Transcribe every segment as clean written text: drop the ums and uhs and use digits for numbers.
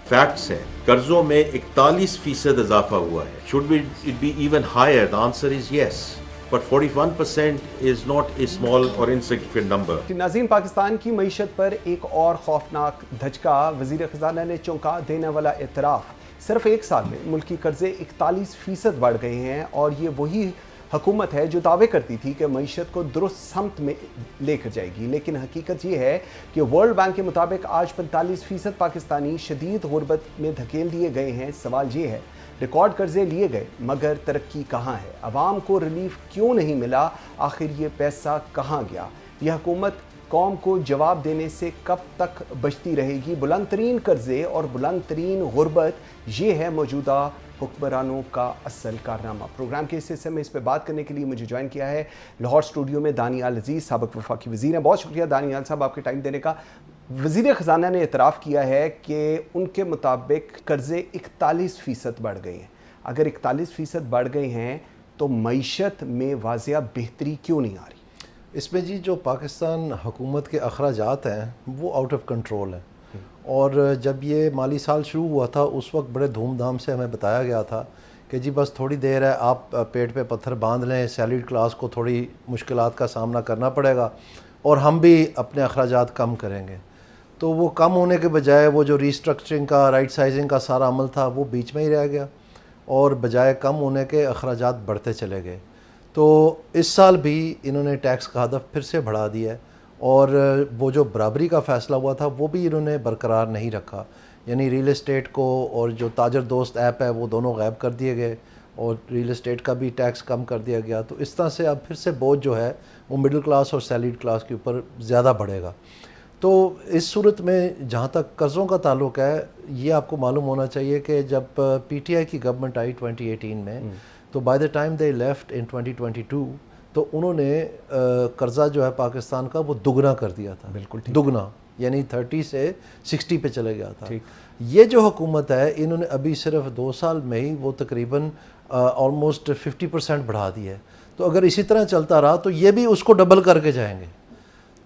Facts ہیں. قرضوں میں 41% اضافہ ہوا ہے. Should it be even higher? The answer is yes. But 41% is not a small or insignificant number. ناظرین، پاکستان کی معیشت پر ایک اور خوفناک دھچکا. وزیر خزانہ نے چونکا دینے والا اعتراف. صرف ایک سال میں ملکی قرضے 41% بڑھ گئے ہیں، اور یہ وہی حکومت ہے جو دعوے کرتی تھی کہ معیشت کو درست سمت میں لے کر جائے گی. لیکن حقیقت یہ ہے کہ ورلڈ بینک کے مطابق آج 45% پاکستانی شدید غربت میں دھکیل دیے گئے ہیں. سوال یہ ہے، ریکارڈ قرضے لیے گئے مگر ترقی کہاں ہے؟ عوام کو ریلیف کیوں نہیں ملا؟ آخر یہ پیسہ کہاں گیا؟ یہ حکومت قوم کو جواب دینے سے کب تک بچتی رہے گی؟ بلند ترین قرضے اور بلند ترین غربت، یہ ہے موجودہ حکمرانوں کا اصل کارنامہ. پروگرام کے اس حصے میں اس پہ بات کرنے کے لیے مجھے جوائن کیا ہے لاہور اسٹوڈیو میں دانیال عزیز، سابق وفاقی وزیر ہیں. بہت شکریہ دانیال صاحب آپ کے ٹائم دینے کا. وزیر خزانہ نے اعتراف کیا ہے کہ ان کے مطابق قرضے 41% بڑھ گئے ہیں. اگر 41% بڑھ گئے ہیں تو معیشت میں واضح بہتری کیوں نہیں آ رہی؟ اس میں جی جو پاکستان حکومت کے اخراجات ہیں وہ آؤٹ آف کنٹرول ہیں. اور جب یہ مالی سال شروع ہوا تھا اس وقت بڑے دھوم دھام سے ہمیں بتایا گیا تھا کہ جی بس تھوڑی دیر ہے، آپ پیٹ پہ پتھر باندھ لیں، سیلریڈ کلاس کو تھوڑی مشکلات کا سامنا کرنا پڑے گا اور ہم بھی اپنے اخراجات کم کریں گے. تو وہ کم ہونے کے بجائے وہ جو ریسٹرکچرنگ کا، رائٹ سائزنگ کا سارا عمل تھا وہ بیچ میں ہی رہ گیا، اور بجائے کم ہونے کے اخراجات بڑھتے چلے گئے. تو اس سال بھی انہوں نے ٹیکس کا ہدف پھر سے بڑھا دیا ہے، اور وہ جو برابری کا فیصلہ ہوا تھا وہ بھی انہوں نے برقرار نہیں رکھا. یعنی ریل اسٹیٹ کو اور جو تاجر دوست ایپ ہے وہ دونوں غائب کر دیے گئے، اور ریل اسٹیٹ کا بھی ٹیکس کم کر دیا گیا. تو اس طرح سے اب پھر سے بوجھ جو ہے وہ مڈل کلاس اور سیلریڈ کلاس کے اوپر زیادہ بڑھے گا. تو اس صورت میں جہاں تک قرضوں کا تعلق ہے، یہ آپ کو معلوم ہونا چاہیے کہ جب پی ٹی آئی کی گورنمنٹ آئی 2018 میں، تو by the time they left in 2022 تو انہوں نے قرضہ جو ہے پاکستان کا وہ دگنا کر دیا تھا. بالکل دگنا، یعنی 30 سے 60 پہ چلے گیا تھا. یہ جو حکومت ہے انہوں نے ابھی صرف 2 سال میں ہی وہ تقریباً آلموسٹ 50% بڑھا دی ہے. تو اگر اسی طرح چلتا رہا تو یہ بھی اس کو ڈبل کر کے جائیں گے.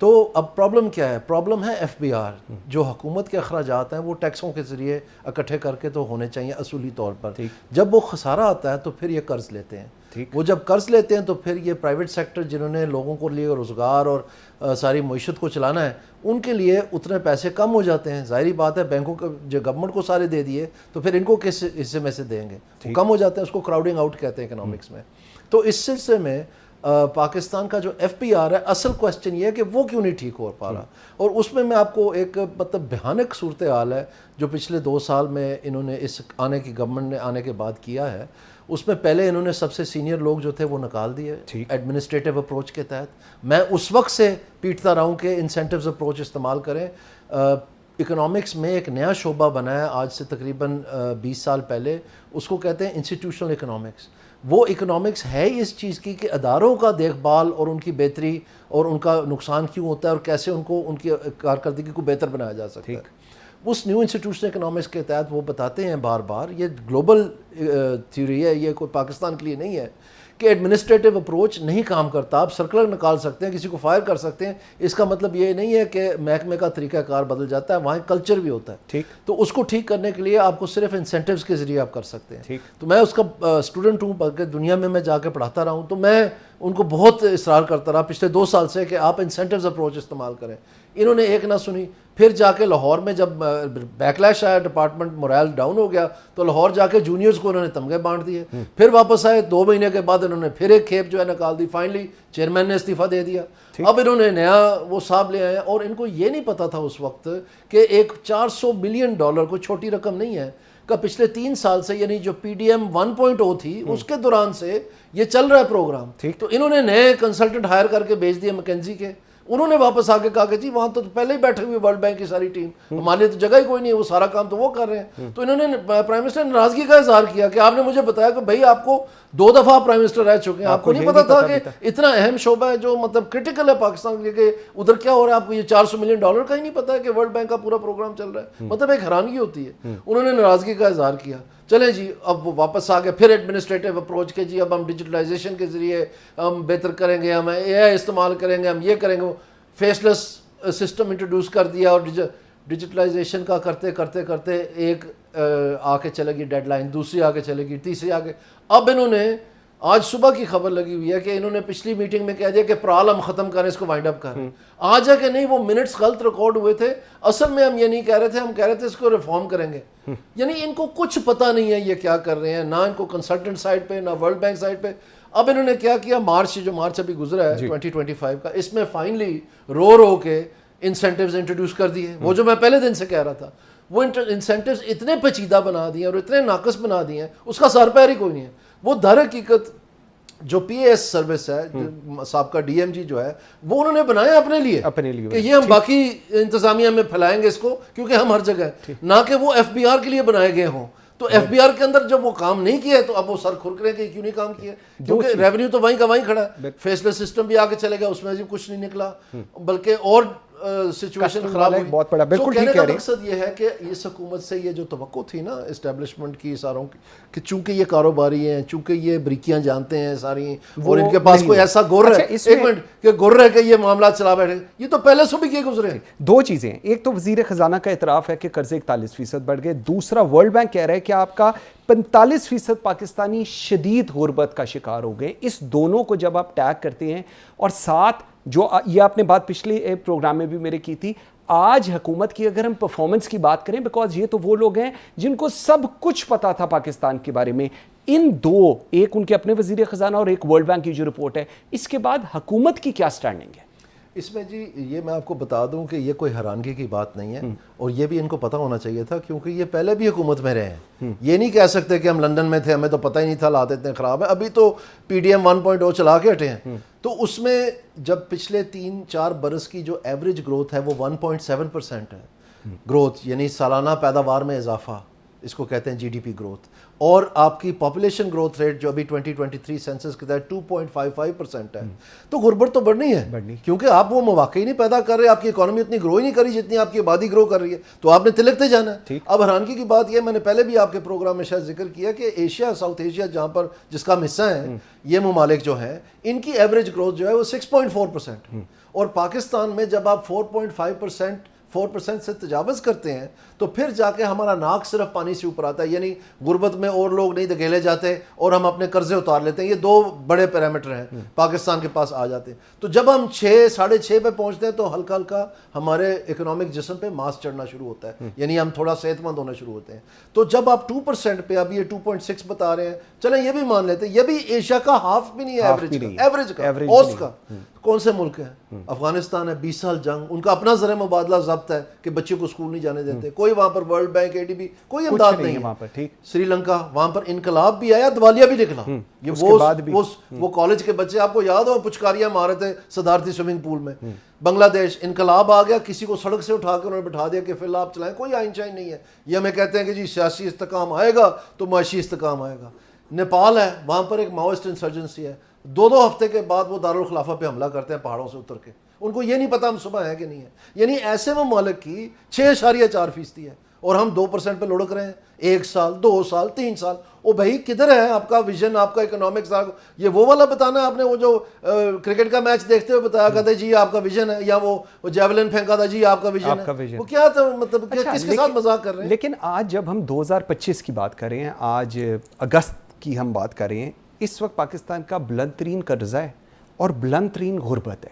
تو اب پرابلم کیا ہے؟ پرابلم ہے ایف بی آر. جو حکومت کے اخراجات ہیں وہ ٹیکسوں کے ذریعے اکٹھے کر کے تو ہونے چاہیے اصولی طور پر. جب وہ خسارہ آتا ہے تو پھر یہ قرض لیتے ہیں. وہ جب قرض لیتے ہیں تو پھر یہ پرائیویٹ سیکٹر جنہوں نے لوگوں کو لیے روزگار اور ساری معیشت کو چلانا ہے، ان کے لیے اتنے پیسے کم ہو جاتے ہیں. ظاہری بات ہے، بینکوں کو جو گورنمنٹ کو سارے دے دیے تو پھر ان کو کس حصے میں سے دیں گے؟ وہ کم ہو جاتے ہیں. اس کو کراؤڈنگ آؤٹ کہتے ہیں اکنامکس میں. تو اس سلسلے میں پاکستان کا جو ایف پی آر ہے، اصل کوسچن یہ ہے کہ وہ کیوں نہیں ٹھیک ہو پا رہا. اور اس میں آپ کو ایک مطلب بھیانک صورتحال ہے جو پچھلے 2 سال میں انہوں نے اس آنے کی گورنمنٹ نے آنے کے بعد کیا ہے. اس میں پہلے انہوں نے سب سے سینئر لوگ جو تھے وہ نکال دیے ایڈمنسٹریٹو اپروچ کے تحت. میں اس وقت سے پیٹتا رہا ہوں کہ انسینٹیوز اپروچ استعمال کریں. اکنامکس میں ایک نیا شعبہ بنا ہے آج سے تقریباً 20 سال پہلے، اس کو کہتے ہیں انسٹیٹیوشنل اکنامکس. وہ اکنامکس ہے اس چیز کی کہ اداروں کا دیکھ بھال اور ان کی بہتری اور ان کا نقصان کیوں ہوتا ہے اور کیسے ان کو ان کی کارکردگی کو بہتر بنایا جا سکتا ہے. اس نیو انسٹیٹیوشنل اکنامکس کے تحت وہ بتاتے ہیں بار بار، یہ گلوبل تھیوری ہے، یہ کوئی پاکستان کے لیے نہیں ہے، کہ ایڈمنسٹریٹو اپروچ نہیں کام کرتا. آپ سرکلر نکال سکتے ہیں، کسی کو فائر کر سکتے ہیں، اس کا مطلب یہ نہیں ہے کہ محکمے کا طریقہ کار بدل جاتا ہے. وہاں کلچر بھی ہوتا ہے. تو اس کو ٹھیک کرنے کے لیے آپ کو صرف انسینٹیوز کے ذریعے آپ کر سکتے ہیں. تو میں اس کا اسٹوڈنٹ ہوں، بلکہ دنیا میں جا کے پڑھاتا رہا ہوں، تو میں ان کو بہت اصرار کرتا رہا پچھلے 2 سال سے کہ آپ انسینٹیوز اپروچ استعمال کریں. انہوں نے ایک نہ سنی. پھر جا کے لاہور میں جب بیکلیش آیا، ڈپارٹمنٹ مورائل ڈاؤن ہو گیا، تو لاہور جا کے جونیئرز کو انہوں نے تمغے بانٹ دیے. پھر واپس آئے 2 مہینے کے بعد انہوں نے پھر ایک کھیپ جو ہے نکال دی. فائنلی چیئرمین نے استعفیٰ دے دیا. اب انہوں نے نیا وہ صاحب لے آئے، اور ان کو یہ نہیں پتا تھا اس وقت کہ ایک $400 بلین کوئی چھوٹی رقم نہیں ہے کا پچھلے 3 سال سے، یعنی جو پی ڈی ایم 1.0 تھی اس کے دوران سے یہ چل رہا ہے پروگرام. تو انہوں نے نئے کنسلٹنٹ ہائر کر کے بھیج دیے مکینزی کے. انہوں نے واپس آ کے کہا کہ جی وہاں تو پہلے ہی بیٹھے ہوئے ورلڈ بینک کی ساری ٹیم، ہمارے لیے تو جگہ ہی کوئی نہیں ہے، وہ سارا کام تو وہ کر رہے ہیں. تو انہوں نے پرائم منسٹر نے ناراضگی کا اظہار کیا کہ آپ نے مجھے بتایا کہ بھائی آپ کو 2 دفعہ پرائم منسٹر رہ چکے ہیں، آپ کو نہیں پتا تھا کہ اتنا اہم شعبہ ہے جو مطلب کرٹیکل ہے پاکستان کے لیے کہ ادھر کیا ہو رہا ہے. آپ کو یہ $400 ملین کا ہی نہیں پتا ہے کہ ورلڈ بینک کا پورا پروگرام چل رہا ہے. مطلب ایک حیرانگی ہوتی ہے. انہوں نے ناراضگی کا اظہار کیا. چلیں جی اب وہ واپس آ گئے پھر ایڈمنسٹریٹو اپروچ کے، جی اب ہم ڈیجیٹلائزیشن کے ذریعے ہم بہتر کریں گے، ہم اے آئی استعمال کریں گے، ہم یہ کریں گے. فیس لیس سسٹم انٹروڈیوس کر دیا. اور ڈیجیٹلائزیشن کا کرتے کرتے کرتے ایک آ کے چلے گی ڈیڈ لائن, دوسری آ کے چلے گی, تیسری آ کے, اب انہوں نے آج صبح کی خبر لگی ہوئی ہے کہ انہوں نے پچھلی میٹنگ میں کہہ دیا کہ پرال ہم ختم کریں, اس کو وائنڈ اپ کریں. آج ہے کہ نہیں, وہ منٹس غلط ریکارڈ ہوئے تھے, اصل میں ہم یہ نہیں کہہ رہے تھے, ہم کہہ رہے تھے اس کو ریفارم کریں گے. یعنی ان کو کچھ پتہ نہیں ہے یہ کیا کر رہے ہیں, نہ ان کو کنسلٹنٹ سائڈ پہ, نہ ورلڈ بینک سائڈ پہ. اب انہوں نے کیا کیا, مارچ ابھی گزرا ہے 2025 کا, اس میں فائنلی رو کے انسینٹیوز انٹروڈیوس کر دیے. وہ جو میں پہلے دن سے کہہ رہا تھا, وہ انسینٹیوز اتنے پیچیدہ بنا دیے اور اتنے ناقص بنا دیے ہیں, اس کا سر پیر ہی کوئی نہیں ہے. وہ در حقیقت جو پی اے ایس سروس ہے, سابقہ ڈی ایم جی جو ہے, وہ انہوں نے بنایا اپنے لیے کہ یہ ہم باقی انتظامیہ میں پھیلائیں گے اس کو, کیونکہ ہم ہر جگہ ہیں, نہ کہ وہ ایف بی آر کے لیے بنائے گئے ہوں. تو ایف بی آر کے اندر جب وہ کام نہیں کیا ہے تو اب وہ سر کھر کریں کہ کیوں نہیں کام کیا, کیونکہ ریونیو تو وہیں کا وہیں کھڑا ہے. فیس لیس سسٹم بھی آگے چلے گیا, اس میں بھی کچھ نہیں نکلا, بلکہ اور سچویشن خراب ہوئی. بہت بڑا, بالکل ٹھیک کہنے کہہ کا رہے ہیں. مقصد یہ ہے کہ اس حکومت سے یہ جو توقع تھی نا اسٹیبلشمنٹ کی ساروں کی, کہ چونکہ یہ کاروباری ہیں, چونکہ یہ بریکیاں جانتے ہیں ساری, اور ان کے پاس کوئی ایسا گر ہے, ایک منٹ, کہ گر ہے کہ یہ معاملات چلا بیٹھے, یہ تو پہلے سے بھی کیے گزرے ہیں. دو چیزیں, ایک تو وزیر خزانہ کا اعتراف ہے کہ قرضے 41% بڑھ گئے, دوسرا ورلڈ بینک کہہ رہا ہے کہ آپ کا 45% پاکستانی شدید غربت کا شکار ہو گئے. اس دونوں کو جب آپ ٹیگ کرتے ہیں, اور ساتھ جو یہ آپ نے بات پچھلے پروگرام میں بھی میرے کی تھی, آج حکومت کی اگر ہم پرفارمنس کی بات کریں, بیکاز یہ تو وہ لوگ ہیں جن کو سب کچھ پتا تھا پاکستان کے بارے میں, ان دو, ایک ان کے اپنے وزیر خزانہ اور ایک ورلڈ بینک کی جو رپورٹ ہے, اس کے بعد حکومت کی کیا سٹینڈنگ ہے؟ اس میں جی یہ میں آپ کو بتا دوں کہ یہ کوئی حیرانگی کی بات نہیں ہے, اور یہ بھی ان کو پتہ ہونا چاہیے تھا, کیونکہ یہ پہلے بھی حکومت میں رہے ہیں. یہ نہیں کہہ سکتے کہ ہم لندن میں تھے, ہمیں تو پتہ ہی نہیں تھا, حالات اتنے خراب ہیں. ابھی تو پی ڈی ایم 1.0 چلا کے ہٹے ہیں, تو اس میں جب پچھلے 3-4 برس کی جو ایوریج گروتھ ہے وہ 1.7% ہے گروتھ, یعنی سالانہ پیداوار میں اضافہ, اس کو کہتے ہیں جی ڈی پی گروتھ, اور آپ کی پاپولیشن گروتھ ریٹ جو ابھی 2023 سینسس کے تحت 2.55% ہے. تو غربت تو بڑھنی ہے, کیونکہ آپ وہ مواقع ہی نہیں پیدا کر رہے, آپ کی اکانومی اتنی گرو ہی نہیں کری جتنی آپ کی آبادی گرو کر رہی ہے, تو آپ نے تلکتے جانا ہے. اب حیرانگی کی بات یہ, میں نے پہلے بھی آپ کے پروگرام میں شاید ذکر کیا کہ ایشیا, ساؤتھ ایشیا جہاں پر جس کا حصہ ہے یہ ممالک جو ہیں, ان کی ایوریج گروتھ جو ہے وہ 6.4%, اور پاکستان میں جب آپ 4% سے تجاوز کرتے ہیں تو پھر جا کے ہمارا ناک صرف پانی سے اوپر آتا ہے. یعنی غربت میں اور لوگ نہیں دھکیلے جاتے اور ہم اپنے قرضے اتار لیتے ہیں. یہ دو بڑے پیرامیٹر ہیں پاکستان کے پاس آ جاتے ہیں. تو جب ہم 6-6.5 پہ پہنچتے ہیں تو ہلکا ہلکا ہمارے اکنامک جسم پہ ماس چڑھنا شروع ہوتا ہے, یعنی ہم تھوڑا صحت مند ہونا شروع ہوتے ہیں. تو جب آپ 2% پہ, ابھی یہ 2.6 بتا رہے ہیں, چلیں یہ بھی مان لیتے ہیں, یہ بھی ایشیا کا ہاف بھی نہیں ہے, ایوریج کا, اوسط کا. کون سے ملک ہیں؟ افغانستان ہے, 20 سال جنگ, ان کا اپنا زر مبادلہ ضبط ہے کہ بچوں کو اسکول نہیں جانے دیتے, کوئی وہاں پر ورلڈ بینک, اے ڈی بی, کوئی امداد نہیں ہے وہاں پر. ٹھیک, سری لنکا, وہاں پر انقلاب بھی آیا, دیوالیہ بھی نکلا, یہ وہ کالج کے بچے, آپ کو یاد ہو پچکاریاں مارے تھے صدارتی سوئمنگ پول میں. بنگلہ دیش, انقلاب آ گیا, کسی کو سڑک سے اٹھا کر انہوں نے بٹھا دیا کہ فی الحال آپ چلائیں, کوئی آئین شائن نہیں ہے. یہ ہمیں کہتے ہیں کہ جی سیاسی استحکام آئے گا تو معاشی استحکام آئے گا. نیپال ہے, وہاں پر ایک ماؤسٹ انسرجنسی ہے, 2 ہفتے کے بعد وہ دارالخلافہ پہ حملہ کرتے ہیں پہاڑوں سے اتر کے, ان کو یہ نہیں پتا ہم صبح ہیں کہ نہیں ہے. یعنی ایسے ممالک کی 6.4% ہے, اور ہم 2% پہ لڑک رہے ہیں. 1 سال, 2 سال, 3 سال, او بھائی کدھر ہے آپ کا ویژن, آپ کا اکنامکس؟ یہ وہ والا بتانا ہے آپ نے, وہ جو کرکٹ کا میچ دیکھتے ہوئے بتایا کہتے جی آپ کا ویژن ہے, یا وہ جیولن پھینکا تھا جی آپ کا ویژن ہے, وہ کیا تھا, مطلب کس کے ساتھ مذاق کر رہے ہیں؟ لیکن آج جب ہم 2025 کی بات کر رہے ہیں, آج اگست کی ہم بات کر رہے ہیں, اس وقت پاکستان کا بلند ترین قرضہ ہے اور بلند ترین غربت ہے.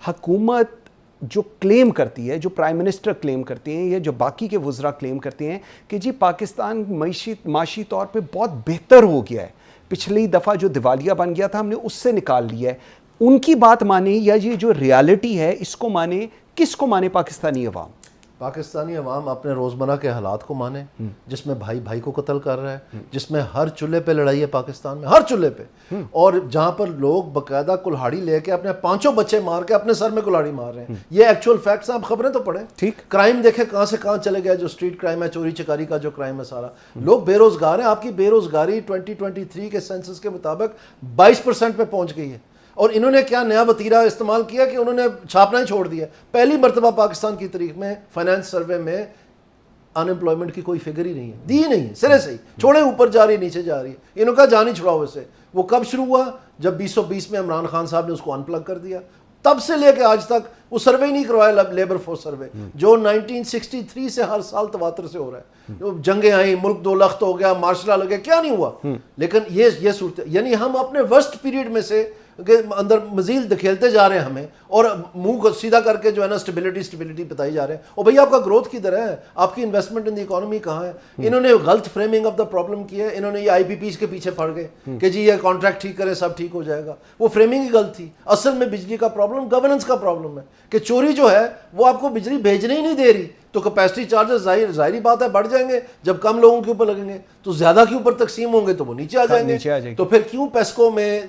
حکومت جو کلیم کرتی ہے, جو پرائم منسٹر کلیم کرتے ہیں, یا جو باقی کے وزراء کلیم کرتے ہیں کہ جی پاکستان معاشی طور پہ بہت بہتر ہو گیا ہے, پچھلی دفعہ جو دیوالیہ بن گیا تھا ہم نے اس سے نکال لیا ہے, ان کی بات مانے یا یہ جو ریالٹی ہے اس کو مانے؟ کس کو مانے پاکستانی عوام؟ پاکستانی عوام اپنے روزمرہ کے حالات کو مانے, جس میں بھائی بھائی کو قتل کر رہا ہے, جس میں ہر چولہے پہ لڑائی ہے پاکستان میں, ہر چولہے پہ, اور جہاں پر لوگ باقاعدہ کلہاڑی لے کے اپنے 5 بچے مار کے اپنے سر میں کلہاڑی مار رہے ہیں. یہ ایکچوئل فیکٹس ہیں, آپ خبریں تو پڑھیں. ٹھیک, کرائم دیکھیں کہاں سے کہاں چلے گئے, جو اسٹریٹ کرائم ہے, چوری چکاری کا جو کرائم ہے سارا, لوگ بے روزگار ہیں. آپ کی بے روزگاری 2023 کے سینسس کے مطابق 22% پہ پہنچ گئی ہے. اور انہوں نے کیا نیا وطیرہ استعمال کیا کہ انہوں نے چھاپنا ہی چھوڑ دیا. پہلی مرتبہ پاکستان کی تاریخ میں فائنانس سروے میں ان امپلائمنٹ کی کوئی فگر ہی نہیں ہے, دی نہیں ہے, سرے سے ہی چھوڑے اوپر جا رہی ہے, نیچے جا رہی ہے. انہوں کا جان ہی چھڑاؤ اسے. وہ کب شروع ہوا؟ جب 2020 میں عمران خان صاحب نے اس کو ان پلگ کر دیا. تب سے لے کے آج تک وہ سروے نہیں کروایا لیبر فورس سروے جو 1963 سے ہر سال تواتر سے ہو رہا ہے. جنگیں آئیں, ملک دو لخت ہو گیا, مارشل لا لگے, کیا نہیں ہوا. لیکن یہ صورت, یعنی ہم اپنے ورسٹ پیریڈ میں سے اندر مزید دکھیلتے جا رہے ہیں ہمیں, اور منہ کو سیدھا کر کے جو ہے نا اسٹیبلٹی بتائی جا رہے ہیں. اور بھئی آپ کا گروتھ کدھر ہے, آپ کی انویسٹمنٹ ان دی اکانومی کہاں ہے. انہوں نے غلط فریمنگ آف دا پرابلم کی ہے, انہوں نے یہ آئی پی پیز کے پیچھے پڑ گئے کہ جی یہ کانٹریکٹ ٹھیک کرے سب ٹھیک ہو جائے گا. وہ فریمنگ ہی غلط تھی. اصل میں بجلی کا پرابلم گورننس کا پرابلم ہے کہ چوری جو ہے وہ آپ کو بجلی بھیجنے ہی نہیں دے رہی. تو کیپیسٹی چارجز ظاہری بات ہے بڑھ جائیں گے, جب کم لوگوں کے اوپر لگیں گے تو زیادہ کے اوپر تقسیم ہوں گے تو وہ نیچے آ جائیں گے. تو پھر کیوں پیسکو میں,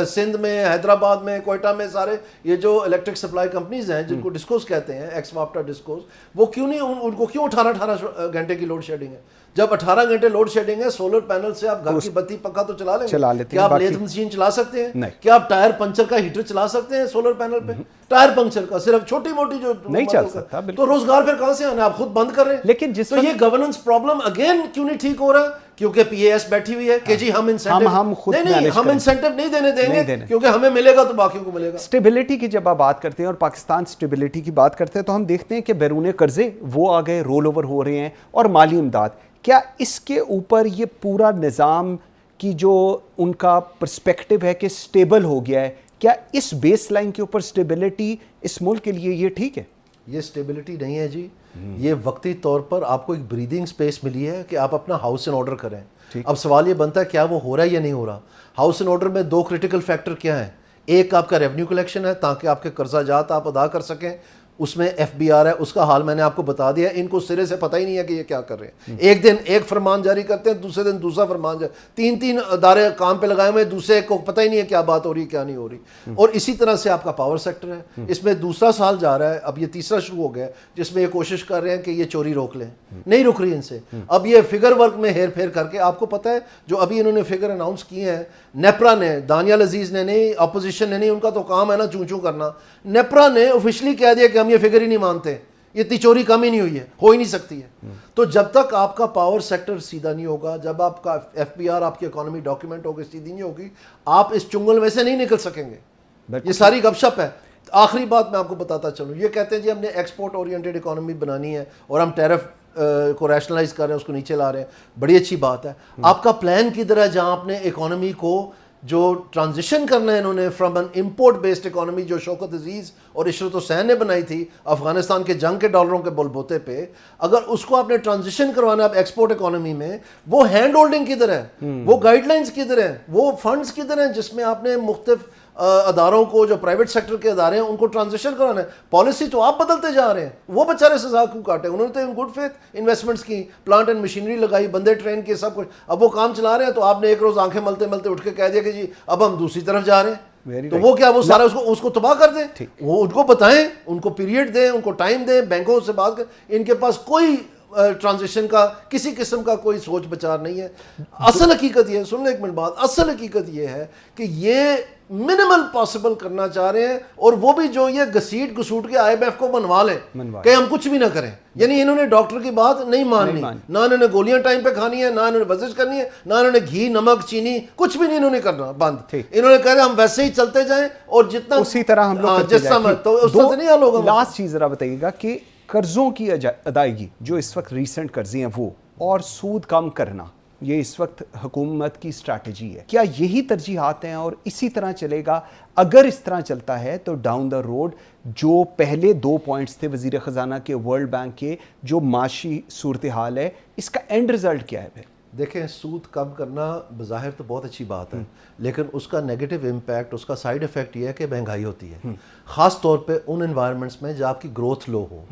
سندھ میں, حیدرآباد میں, کوئٹہ میں, سارے یہ جو الیکٹرک سپلائی کمپنیز ہیں جن کو ڈسکوز کہتے ہیں, ایکس وافٹا ڈسکوز, وہ کیوں نہیں, ان کو کیوں 18 گھنٹے کی لوڈ شیڈنگ ہے. جب 18 گھنٹے لوڈ شیڈنگ ہے, سولر پینل سے آپ گھر کی بتی پکا تو چلا لیں گے. کیا آپ لیتھ مشین چلا سکتے ہیں؟ کیا آپ ٹائر پنچر کا ہیٹر چلا سکتے ہیں سولر پینل پہ؟ ٹائر پنچر کا صرف چھوٹی موٹی جو نہیں چل سکتا. تو روزگار پھر کہاں سے آنا, آپ خود بند کر رہے ہیں. لیکن جس تو یہ گورننس پرابلم اگین کیوں نہیں ٹھیک ہو رہا ہے؟ کیونکہ پی اے ایس بیٹھی ہوئی ہے کہ جی ہم انسینٹیو نہیں دینے دیں گے کیونکہ ہمیں ملے گا تو باقیوں کو ملے گا. اسٹیبلٹی کی جب آپ بات کرتے ہیں اور پاکستان اسٹیبلٹی کی بات کرتے ہیں تو ہم دیکھتے ہیں کہ بیرون قرضے وہ آ گئے, رول اوور ہو رہے ہیں, اور مالی امداد. کیا اس کے اوپر یہ پورا نظام کی جو ان کا پرسپیکٹو ہے کہ اسٹیبل ہو گیا ہے, کیا اس بیس لائن کے اوپر اسٹیبلٹی اس ملک کے لیے یہ ٹھیک ہے؟ یہ اسٹیبلٹی نہیں ہے جی, یہ وقتی طور پر آپ کو ایک بریدنگ سپیس ملی ہے کہ آپ اپنا ہاؤس ان آرڈر کریں. اب سوال یہ بنتا ہے کیا وہ ہو رہا ہے یا نہیں ہو رہا. ہاؤس ان آرڈر میں دو کرٹیکل فیکٹر کیا ہیں. ایک آپ کا ریونیو کلیکشن ہے تاکہ آپ کے قرضہ جات آپ ادا کر سکیں, اس میں ایف بی آر ہے, اس کا حال میں نے آپ کو بتا دیا. ان کو سرے سے پتہ ہی نہیں ہے کہ یہ کیا کر رہے ہیں. ایک دن ایک فرمان جاری کرتے ہیں, دوسرے دن دوسرا فرمان جاری, تین ادارے کام پہ لگائے ہوئے, دوسرے کو پتہ ہی نہیں ہے کیا بات ہو رہی ہے کیا نہیں ہو رہی. اور اسی طرح سے آپ کا پاور سیکٹر ہے, اس میں دوسرا سال جا رہا ہے, اب یہ تیسرا شروع ہو گیا جس میں یہ کوشش کر رہے ہیں کہ یہ چوری روک لیں, نہیں رک رہی ان سے. اب یہ فگر ورک میں ہیر پھیر کر کے, آپ کو پتہ ہے جو ابھی انہوں نے فگر اناؤنس کیے ہیں, نیپرا نے, دانیال عزیز نے نہیں, اپوزیشن نے نہیں, ان کا تو کام ہے نا چوں چوں کرنا. نیپرا نے آفیشلی کہہ دیا کہ ہم یہ فگر ہی نہیں مانتے, اتنی چوری کم ہی نہیں ہوئی ہے, ہو ہی نہیں سکتی ہے. تو جب تک آپ کا پاور سیکٹر سیدھا نہیں ہوگا, جب آپ کا ایف پی آر, آپ کی اکانومی ڈاکیومنٹ ہوگی سیدھی نہیں ہوگی, آپ اس چنگل میں سے نہیں نکل سکیں گے. یہ ساری گپ شپ ہے. آخری بات میں آپ کو بتاتا چلوں, یہ کہتے ہیں جی ہم نے ایکسپورٹ اورینٹڈ اکانومی بنانی ہے اور ہم ٹیرف کو ریشنلائز کر رہے ہیں, اس کو نیچے لا رہے ہیں. بڑی اچھی بات ہے. آپ کا پلان کدھر ہے جہاں آپ نے اکانومی کو جو ٹرانزیشن کرنا ہے انہوں نے from an import based economy جو شوکت عزیز اور عشرت حسین نے بنائی تھی افغانستان کے جنگ کے ڈالروں کے بول بوتے پہ, اگر اس کو آپ نے ٹرانزیشن کروانا ہے ایکسپورٹ اکانومی میں, وہ ہینڈ ہولڈنگ کدھر ہے, وہ گائیڈ لائنز کدھر ہیں, وہ فنڈز کدھر ہیں جس میں آپ نے مختلف اداروں کو, جو پرائیویٹ سیکٹر کے ادارے ہیں, ان کو ٹرانزیشن کرانا ہے. پالیسی تو آپ بدلتے جا رہے ہیں, وہ بیچارے سزا کیوں کاٹے. انہوں نے تو گڈ فیتھ انویسٹمنٹس کی, پلانٹ اینڈ مشینری لگائی, بندے ٹرین کیے, سب کچھ. اب وہ کام چلا رہے ہیں تو آپ نے ایک روز آنکھیں ملتے ملتے اٹھ کے کہہ دیا کہ جی اب ہم دوسری طرف جا رہے ہیں. تو وہ کیا, وہ سارا اس کو تباہ کر دیں. وہ ان کو بتائیں, ان کو پیریڈ دیں, ان کو ٹائم دیں, بینکوں سے بات کریں. ان کے پاس کوئی ٹرانزیشن کا کسی قسم کا کوئی سوچ بچار نہیں ہے. اصل حقیقت یہ ہے, سن لیں ایک منٹ بات, اصل حقیقت یہ ہے کہ یہ منیمل پاسبل کرنا چاہ رہے ہیں, اور وہ بھی جو یہ گھسیٹ گسوٹ کے آئی ایم ایف کو بنوا لیں کہ ہم کچھ بھی نہ کریں. یعنی انہوں نے ڈاکٹر کی بات نہیں ماننی, نہ انہوں نے گولیاں ٹائم پہ کھانی ہے, نہ انہوں نے ورزش کرنی ہے, نہ انہوں نے گھی نمک چینی کچھ بھی نہیں انہوں نے کرنا, بند. انہوں نے کہا کہ ہم ویسے ہی چلتے جائیں اور جتنا اسی طرح ہم لوگ جس طرح تو اس طرح نہیں حل ہوگا. لاسٹ چیز ذرا بتائیے گا کہ قرضوں کی ادائیگی جو اس وقت ریسنٹ قرضے ہیں وہ, اور سود کم کرنا, یہ اس وقت حکومت کی اسٹریٹجی ہے. کیا یہی ترجیحات ہیں اور اسی طرح چلے گا؟ اگر اس طرح چلتا ہے تو ڈاؤن دا روڈ جو پہلے 2 پوائنٹس تھے وزیر خزانہ کے, ورلڈ بینک کے, جو معاشی صورتحال ہے, اس کا اینڈ رزلٹ کیا ہے پھر؟ دیکھیں, سود کم کرنا بظاہر تو بہت اچھی بات ہے, لیکن اس کا نیگیٹو امپیکٹ, اس کا سائیڈ افیکٹ یہ ہے کہ مہنگائی ہوتی ہے, خاص طور پہ ان انوائرمنٹس میں جہاں آپ کی گروتھ لو ہو.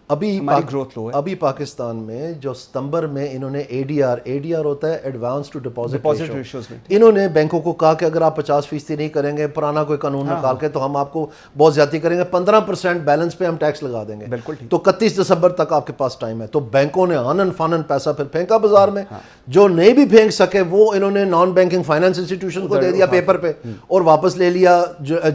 ابھی پاکستان میں جو ستمبر میں انہوں نے اے ڈی آر ہوتا ہے ایڈوانس ٹو ڈپازٹ ریشو, انہوں نے بینکوں کو کہا کہ اگر آپ 50% نہیں کریں گے, پرانا کوئی قانون نکال کے, تو ہم آپ کو بہت زیادتی کریں گے, 15% بیلنس پہ ہم ٹیکس لگا دیں گے. تو 31 دسمبر تک آپ کے پاس ٹائم ہے. تو بینکوں نے آنن فانن پیسہ پھر پھینکا بازار میں, جو نہیں بھی پھینک سکے وہ انہوں نے نان بینکنگ فائنینس انسٹیٹیوشن کو دے دیا پیپر پہ, اور واپس لے لیا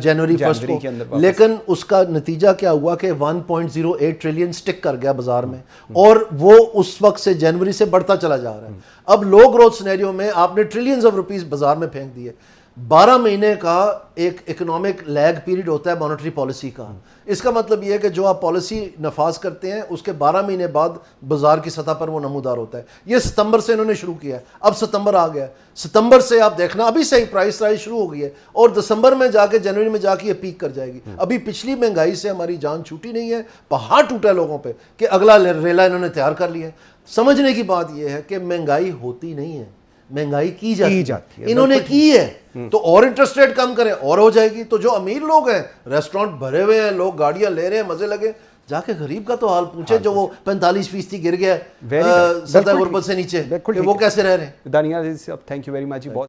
جنوری 1 کو. لیکن اس کا نتیجہ کیا ہوا کہ 1.08 ٹریلین سٹک کر گیا بازار میں, اور وہ اس وقت سے جنوری سے بڑھتا چلا جا رہا ہے. اب لو گروتھ سینیریو میں آپ نے ٹریلینز آف روپیز بازار میں پھینک دیے. 12 مہینے کا ایک اکنامک لیگ پیریڈ ہوتا ہے مانیٹری پالیسی کا. اس کا مطلب یہ ہے کہ جو آپ پالیسی نفاذ کرتے ہیں اس کے 12 مہینے بعد بازار کی سطح پر وہ نمودار ہوتا ہے. یہ ستمبر سے انہوں نے شروع کیا ہے. اب ستمبر آ گیا, ستمبر سے آپ دیکھنا ابھی سے ہی پرائس رائز شروع ہو گئی ہے اور دسمبر میں جا کے جنوری میں جا کے یہ پیک کر جائے گی. ابھی پچھلی مہنگائی سے ہماری جان چھوٹی نہیں ہے, پہاڑ ٹوٹا ہے لوگوں پہ کہ اگلا ریلا انہوں نے تیار کر لیا ہے. سمجھنے کی بات یہ ہے کہ مہنگائی ہوتی نہیں ہے, مہنگائی کی جاتی ہے. انہوں نے کی ہے تو اور انٹرسٹ ریٹ کم کریں اور ہو جائے گی. تو جو امیر لوگ ہیں ریسٹورینٹ بھرے ہوئے ہیں, لوگ گاڑیاں لے رہے ہیں, مزے لگے, جا کے غریب کا تو حال پوچھے جو وہ 45% گر گیا سطح غربت سے نیچے, کہ وہ کیسے رہ رہے ہیں. دانیال صاحب تھینک یو ویری مچ.